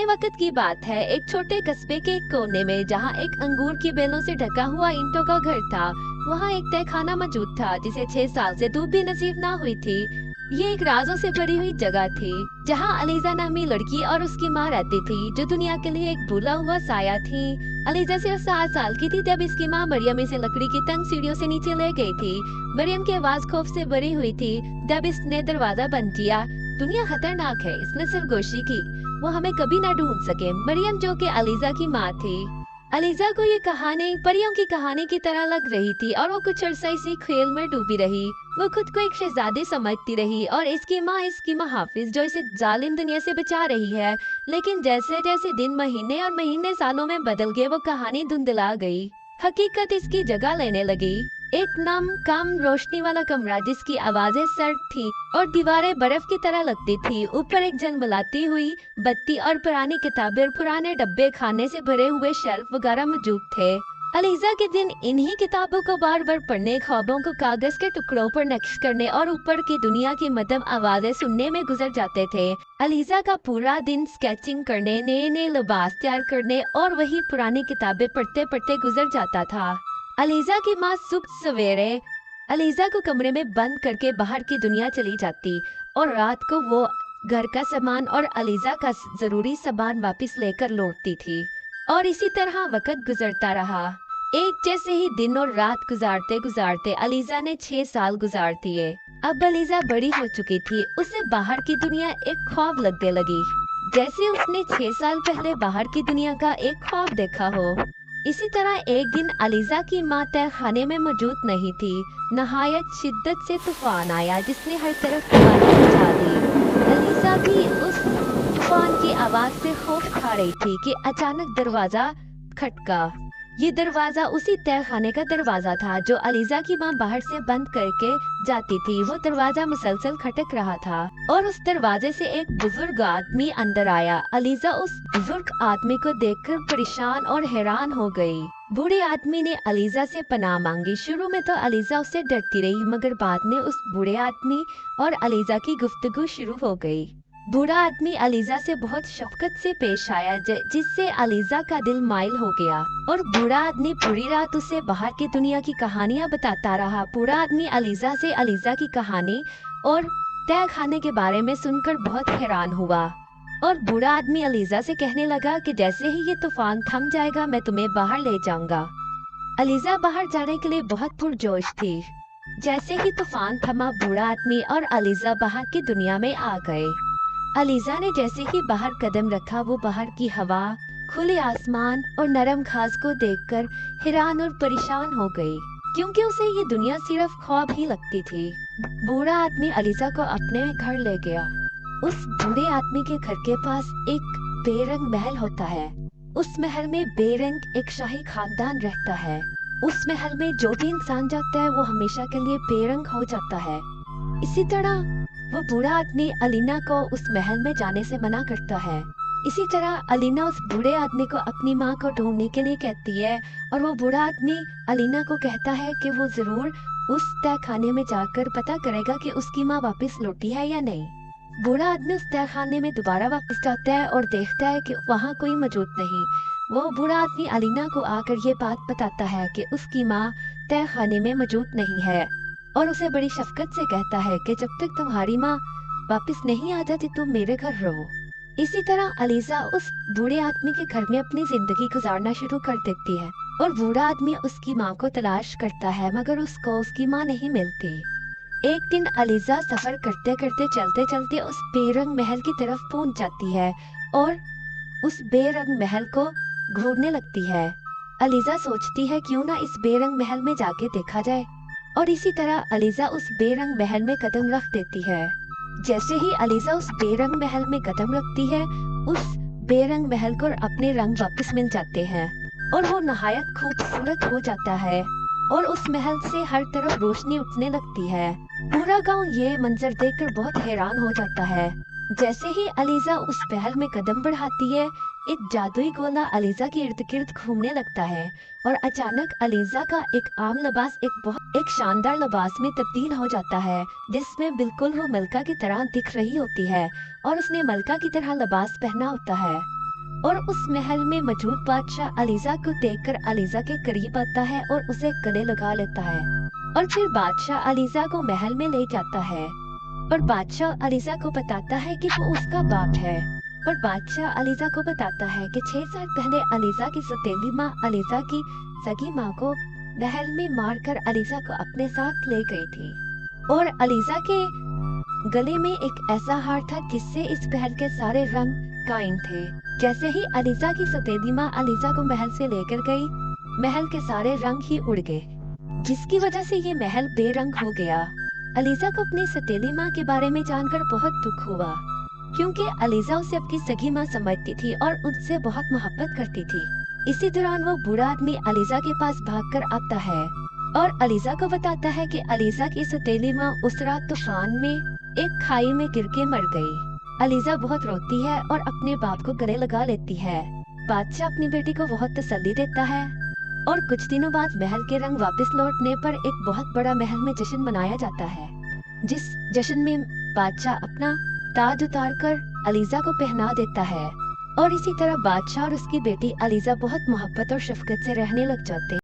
पुराने वक्त की बात है। एक छोटे कस्बे के एक कोने में जहाँ एक अंगूर की बेलों से ढका हुआ ईंटों का घर था, वहाँ एक तहखाना मौजूद था जिसे 6 साल से धूप भी नसीब ना हुई थी। ये एक राजों से भरी हुई जगह थी जहाँ अलीजा नामी लड़की और उसकी माँ रहती थी, जो दुनिया के लिए एक भूला हुआ साया थी। अलीजा सिर्फ 7 साल की थी जब इसकी माँ मरियम इसे लकड़ी की तंग सीढ़ियों से नीचे ले गई थी। मरियम की आवाज खौफ से भरी हुई थी जब इसने दरवाजा बंद किया। दुनिया खतरनाक है, इसने सरगोशी की, वो हमें कभी ना ढूंढ सके। मरियम जो कि अलीजा की माँ थी। अलीजा को ये कहानी परियों की कहानी की तरह लग रही थी और वो कुछ अरसा इसी खेल में डूबी रही। वो खुद को एक शहजादी समझती रही और इसकी माँ हाफिज जो इसे जालिम दुनिया से बचा रही है। लेकिन जैसे जैसे दिन महीने और महीने सालों में बदल गए, वो कहानी धुंधला गई। हकीकत इसकी जगह लेने लगी। एक नम कम रोशनी वाला कमरा जिसकी आवाजें सर्द थी और दीवारें बर्फ की तरह लगती थी। ऊपर एक झलमलाती हुई बत्ती और पुरानी किताबें और पुराने डब्बे खाने से भरे हुए शेल्फ वगैरह मौजूद थे। अलीजा के दिन इन्हीं किताबों को बार बार पढ़ने, ख्वाबों को कागज के टुकड़ों पर नक्श करने और ऊपर की दुनिया की मध्यम आवाजें सुनने में गुजर जाते थे। अलीजा का पूरा दिन स्केचिंग करने, नए नए लिबास तैयार करने और वही पुरानी किताबें पढ़ते पढ़ते गुजर जाता था। अलीजा की माँ सुबह सवेरे अलीजा को कमरे में बंद करके बाहर की दुनिया चली जाती और रात को वो घर का सामान और अलीजा का जरूरी सामान वापस लेकर लौटती थी। और इसी तरह वक्त गुजरता रहा। एक जैसे ही दिन और रात गुजारते गुजारते अलीजा ने 6 साल गुजार दिए। अब अलीजा बड़ी हो चुकी थी, उसे बाहर की दुनिया एक ख्वाब लगने लगी, जैसे उसने 6 साल पहले बाहर की दुनिया का एक ख्वाब देखा हो। इसी तरह एक दिन अलीजा की माँ तहखाने में मौजूद नहीं थी। नहायत शिद्दत से तूफान आया जिसने हर तरफ तबाही मचा दी। अलीजा भी उस तूफान की आवाज से खौफ खा रही थी कि अचानक दरवाजा खटका। ये दरवाजा उसी तहखाने का दरवाजा था जो अलीजा की माँ बाहर से बंद करके जाती थी। वो दरवाजा मुसलसल खटक रहा था और उस दरवाजे से एक बुजुर्ग आदमी अंदर आया। अलीजा उस बुजुर्ग आदमी को देखकर परेशान और हैरान हो गई। बूढ़े आदमी ने अलीजा से पनाह मांगी। शुरू में तो अलीजा उससे डरती रही, मगर बाद में उस बूढ़े आदमी और अलीजा की गुफ्तगू शुरू हो गई। बूढ़ा आदमी अलीजा से बहुत शफकत से पेश आया जिससे अलीजा का दिल माइल हो गया और बूढ़ा आदमी पूरी रात उसे बाहर की दुनिया की कहानियां बताता रहा। बूढ़ा आदमी अलीजा से अलीजा की कहानी और तहखाने के बारे में सुनकर बहुत हैरान हुआ और बूढ़ा आदमी अलीजा से कहने लगा कि जैसे ही ये तूफान थम जाएगा मैं तुम्हें बाहर ले जाऊंगा। अलीजा बाहर जाने के लिए बहुत पुरजोश थी। जैसे ही तूफान थमा, बूढ़ा आदमी और अलीजा बाहर की दुनिया में आ गए। अलीजा ने जैसे ही बाहर कदम रखा, वो बाहर की हवा, खुले आसमान और नरम घास को देखकर हैरान और परेशान हो गई, क्योंकि उसे ये दुनिया सिर्फ ख्वाब ही लगती थी। बूढ़ा आदमी अलीजा को अपने घर ले गया। उस बूढ़े आदमी के घर के पास एक बेरंग महल होता है। उस महल में बेरंग एक शाही खानदान रहता है। उस महल में जो भी इंसान जाता है वो हमेशा के लिए बेरंग हो जाता है। इसी तरह वो बूढ़ा आदमी अलीना को उस महल में जाने से मना करता है। इसी तरह अलीना उस बूढ़े आदमी को अपनी माँ को ढूंढने के लिए कहती है और वो बूढ़ा आदमी अलीना को कहता है कि वो जरूर उस तहखाने में जाकर पता करेगा कि उसकी माँ वापस लौटी है या नहीं। बूढ़ा आदमी उस तहखाने में दोबारा वापस जाता है और देखता है कि वहाँ कोई मौजूद नहीं। वो बूढ़ा आदमी अलीना को आकर ये बात बताता है कि उसकी माँ तहखाने में मौजूद नहीं है और उसे बड़ी शफकत से कहता है कि जब तक तुम्हारी माँ वापस नहीं आ जाती तुम मेरे घर रहो। इसी तरह अलीजा उस बूढ़े आदमी के घर में अपनी जिंदगी गुजारना शुरू कर देती है और बूढ़ा आदमी उसकी माँ को तलाश करता है, मगर उसको उसकी माँ नहीं मिलती। एक दिन अलीजा सफर करते करते चलते चलते उस बेरंग महल की तरफ पहुंच जाती है और उस बेरंग महल को घूरने लगती है। अलीजा सोचती है क्यों ना इस बेरंग महल में जाके देखा जाए और इसी तरह अलीजा उस बेरंग महल में कदम रख देती है। जैसे ही अलीजा उस बेरंग महल में कदम रखती है, उस बेरंग महल को अपने रंग वापस मिल जाते हैं और वो नहायत खूबसूरत हो जाता है और उस महल से हर तरफ रोशनी उठने लगती है। पूरा गांव ये मंजर देखकर बहुत हैरान हो जाता है। जैसे ही अलीजा उस महल में कदम बढ़ाती है, एक जादुई गोला अलीजा के इर्द गिर्द घूमने लगता है और अचानक अलीजा का एक आम लिबास एक शानदार लिबास में तब्दील हो जाता है, जिसमें बिल्कुल वो मलका की तरह दिख रही होती है और उसने मलका की तरह लिबास पहना होता है। और उस महल में मौजूद बादशाह अलीजा को देखकर अलीजा के करीब आता है और उसे गले लगा लेता है और फिर बादशाह अलीजा को महल में ले जाता है और बादशाह अलीजा को बताता है कि वो उसका बाप है और बादशाह अलीजा को बताता है कि 6 साल पहले अलीजा की सौतेली माँ अलीजा की सगी माँ को महल में मारकर अलीजा को अपने साथ ले गई थी और अलीजा के गले में एक ऐसा हार था जिससे इस महल के सारे रंग कायम थे। जैसे ही अलीजा की सौतेली माँ अलीजा को महल से लेकर गई, महल के सारे रंग ही उड़ गए, जिसकी वजह से ये महल बेरंग हो गया। अलीजा को अपनी सौतेली माँ के बारे में जानकर बहुत दुख हुआ, क्योंकि अलीजा उसे अपनी सगी माँ समझती थी और उससे बहुत मोहब्बत करती थी। इसी दौरान वो बूढ़ा आदमी अलीजा के पास भागकर आता है और अलीजा को बताता है कि अलीजा की सौतेली माँ उस रात तूफान में एक खाई में गिर के मर गई। अलीजा बहुत रोती है और अपने बाप को गले लगा लेती है। बादशाह अपनी बेटी को बहुत तसल्ली देता है और कुछ दिनों बाद महल के रंग वापस लौटने पर एक बहुत बड़ा महल में जश्न मनाया जाता है, जिस जश्न में बादशाह अपना ताज उतार कर अलीजा को पहना देता है और इसी तरह बादशाह और उसकी बेटी अलीजा बहुत मोहब्बत और शफकत से रहने लग जाते हैं।